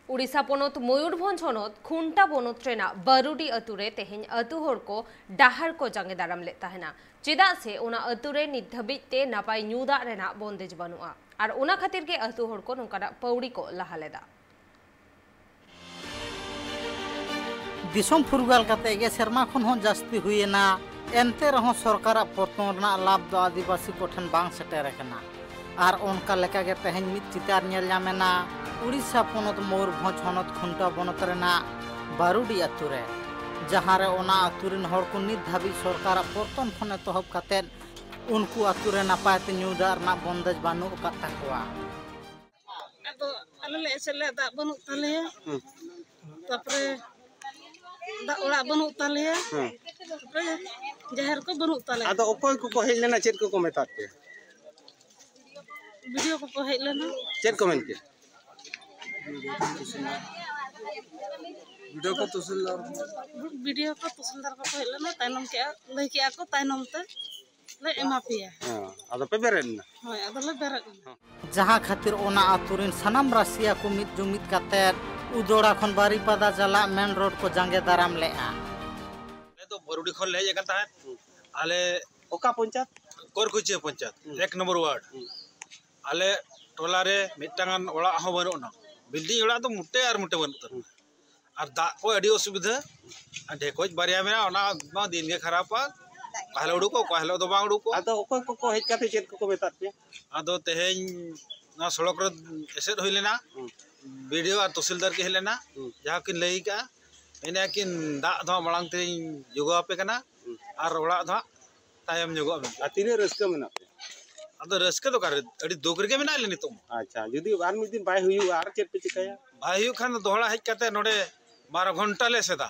उड़ीसा पोनोत मयूरभंज होनोत खुंटा बोनोत रेना बारुडी अतुरे तेहेन अतु हर को डाहर को जांगे दाराम ले तहना चेदा से उना अतुरे नित धाबिज ते नापाय न्यू दाग रेना बंदेज बानुआ आर उना खातिर के अतु हर को नोंकाना पौड़ी को लहा लेदा दिसोम फुरगाल काते गे शर्मा खन हों जास्ती हुएना एनते रहो सरकार पतन लाभ दो आदिवासी कोठन बांग सेटेर कना आर उनका लेका गे तेहेन मित चितार नेल जामेना उड़ीसा पोनोत मयूरभंज होनोत खुंटा बोनोत रेना बारुडी अतुरे जहाँ रे ओना अतुरिन हर को नित धाबी सरकार पतन खन एतहब काते उनको अतुरे नापाय ते न्यू दाग रना बंदेज बानु का ताकवा अदो आले एसेले दा बनु ताले तापरे दा ओड़ा बनु ताले तापरे जहर को बनु ताले अदो ओकोय को हेज लेना चेत को मेतात पे वीडियो को हेज लेना चेत कमेंट के वीडियो को तहसीलदार को हेज लेना ताइनम के लई के को ताइनम ते ले एमा पिया अदो पे बेरेन होय अदो ले बेरे जहाँ खातिर ओना अतुरिन सनाम रासिया को मित जुमित काते उदोड़ा खन बारीपादा जला मेन रोड को जांगे दाराम लेआ तो बारुडी खन ले हेज ता आले ओका पंचायत कोरकुचे पंचायत 1 नंबर वार्ड आले टोला रे मिटांगन ओड़ा हो बनुना बिल्डिंग ओड़ा तो मुटे और मुटे बनुतर और दा को अडी असुविधा ढेकोज बारिया मेरा ओना दिन के खराब कहलो उडुको कहलो दो बांग उडुको अदो ओकोय को हेज काते चेत को मेतात पे अदो तेहेन ना सड़क रे एसेट होई लेना वीडियो और तहसीलदार के हेलेना जहाँ किन लई का इना किन दा ध मळांग ते जुगो पे कना और ओड़ा ध तायम जुगो बे तिने रस्का मेना पे अदो रस्के तो करे अडी दुख रे मेना ले नितो अच्छा जुदी बार मिद दिन बाय हुई आर चेत पे चिकाया भाई खान दोहड़ा हेज काते नोडे 12 घंटा ले सेदा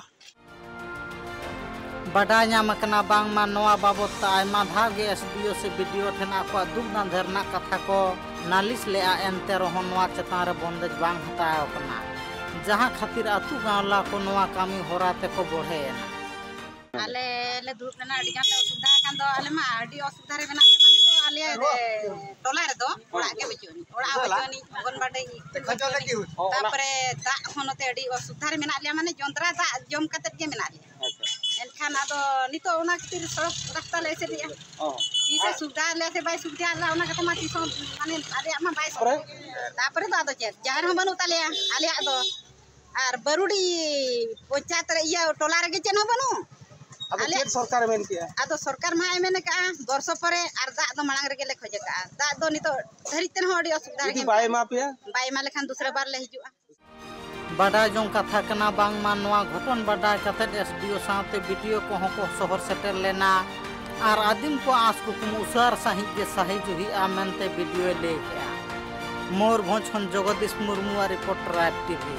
बड़ा नाम कना बांग मा नोआ बाबत आयमा धागे एसडीओ से वीडियो ठेना को दुख नांधरना कथा को नालिश लेआ एनते रहो नोआ चेतान रे बंदेज बांग हटाय कना जहां खातिर अतु गांवला को नोआ कामी होराते को बढ़ेना आले ले दुख ना अडी गान असुविधा कान दो आले मा अडी असुविधा रे मेना के माने तो आले टोला रे दो ओड़ा के बचोनी अगनबाड़ी तापरे दा होनते अडी असुविधा रे मेना ले माने जंत्रा दा जम कते के मेना ले एनखान आदो नितो ओना खातिर सड़क रास्ता ले से दिया इसे सुविधा ले से बाय सुविधा ला ओना कते मा तिसो माने आले मा बाय तापरे तो आदो चेत जहर हम बनु ताले आले आदो आर बारुडी पंचायत रे या टोला रे के चेनो बनु अदो चेत सरकार मेन के आदो सरकार मा मेने का वर्ष परे आर दा दो मळांग रे के ले खोजे का दा दो नितो धरितन होडी असुविधा रे बाय मा पिया बाय मा लेखान दूसरे बार ले हिजुआ बड़ा जों कथा कना बांग मा नोआ घटन बड़ा कते एसडीओ साथे वीडियो को हो शहर सेटर लेना आर आदिम को आस को कुमुसार सही के सही जुही आमनते वीडियो ले गया मयूरभंज खन जगदीश मुर्मू रिपोर्टर टीवी।